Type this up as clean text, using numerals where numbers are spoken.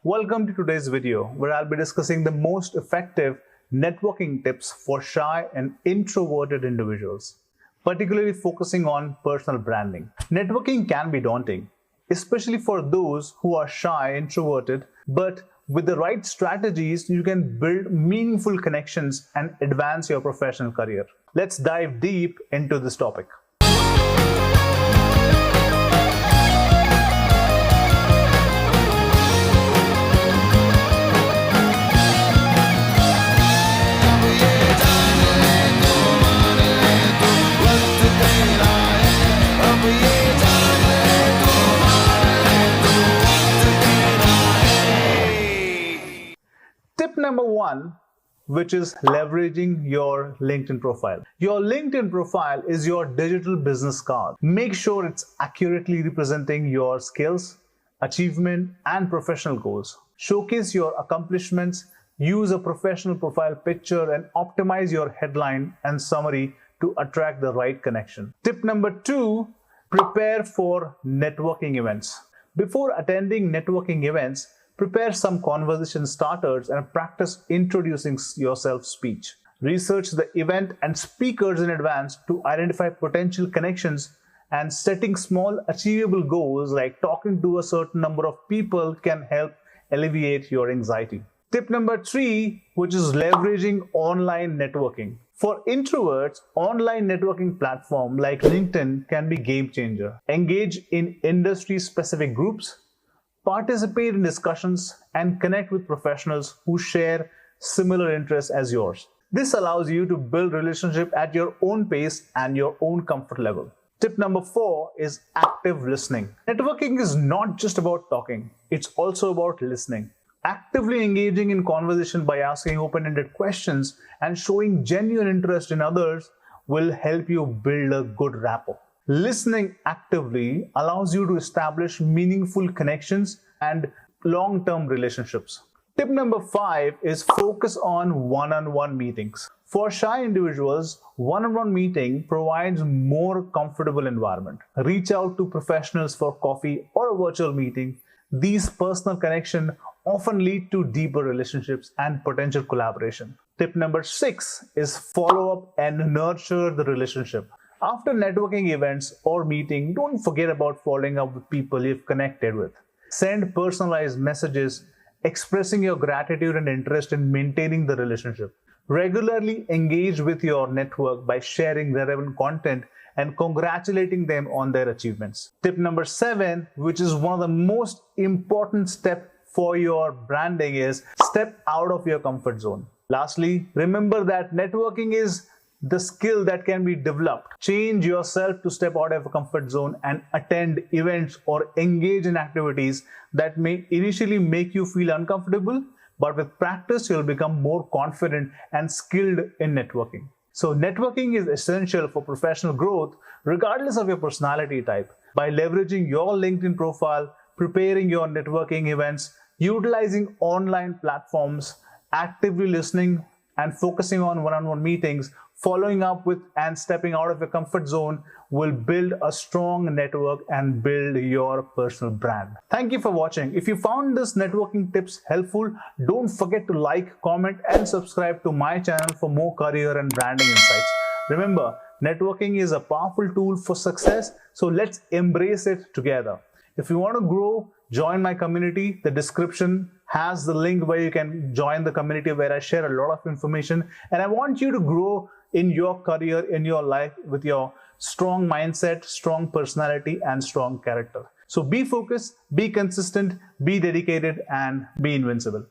Welcome to today's video where I'll be discussing the most effective networking tips for shy and introverted individuals, particularly focusing on personal branding. Networking can be daunting, especially for those who are shy, introverted, but with the right strategies, you can build meaningful connections and advance your professional career. Let's dive deep into this topic. Tip number one, which is leveraging your LinkedIn profile. Your LinkedIn profile is your digital business card. Make sure it's accurately representing your skills, achievement, and professional goals. Showcase your accomplishments, use a professional profile picture, and optimize your headline and summary to attract the right connection. Tip number two, prepare for networking events. Before attending networking events, prepare some conversation starters and practice introducing yourself speech. Research the event and speakers in advance to identify potential connections, and setting small achievable goals like talking to a certain number of people can help alleviate your anxiety. Tip number three, which is leveraging online networking. For introverts, online networking platform like LinkedIn can be game changer. Engage in industry-specific groups, participate in discussions, and connect with professionals who share similar interests as yours. This allows you to build relationships at your own pace and your own comfort level. Tip number four is active listening. Networking is not just about talking, it's also about listening. Actively engaging in conversation by asking open-ended questions and showing genuine interest in others will help you build a good rapport. Listening actively allows you to establish meaningful connections and long-term relationships. Tip number five is focus on one-on-one meetings. For shy individuals, one-on-one meeting provides more comfortable environment. Reach out to professionals for coffee or a virtual meeting. These personal connections often lead to deeper relationships and potential collaboration. Tip number six is follow up and nurture the relationship. After networking events or meeting, don't forget about following up with people you've connected with. Send personalized messages expressing your gratitude and interest in maintaining the relationship. Regularly engage with your network by sharing relevant content and congratulating them on their achievements. Tip number seven, which is one of the most important steps for your branding, is step out of your comfort zone. Lastly, remember that networking is the skill that can be developed. Change yourself to step out of a comfort zone and attend events or engage in activities that may initially make you feel uncomfortable, but with practice, you'll become more confident and skilled in networking. So networking is essential for professional growth, regardless of your personality type. By leveraging your LinkedIn profile, preparing your networking events, utilizing online platforms, actively listening and focusing on one-on-one meetings, following up with and stepping out of your comfort zone will build a strong network and build your personal brand. Thank you for watching. If you found this networking tips helpful, don't forget to like, comment, and subscribe to my channel for more career and branding insights. Remember, networking is a powerful tool for success, so let's embrace it together. If you want to grow, join my community. The description has the link where you can join the community where I share a lot of information. And I want you to grow in your career, in your life with your strong mindset, strong personality, and strong character. So be focused, be consistent, be dedicated, and be invincible.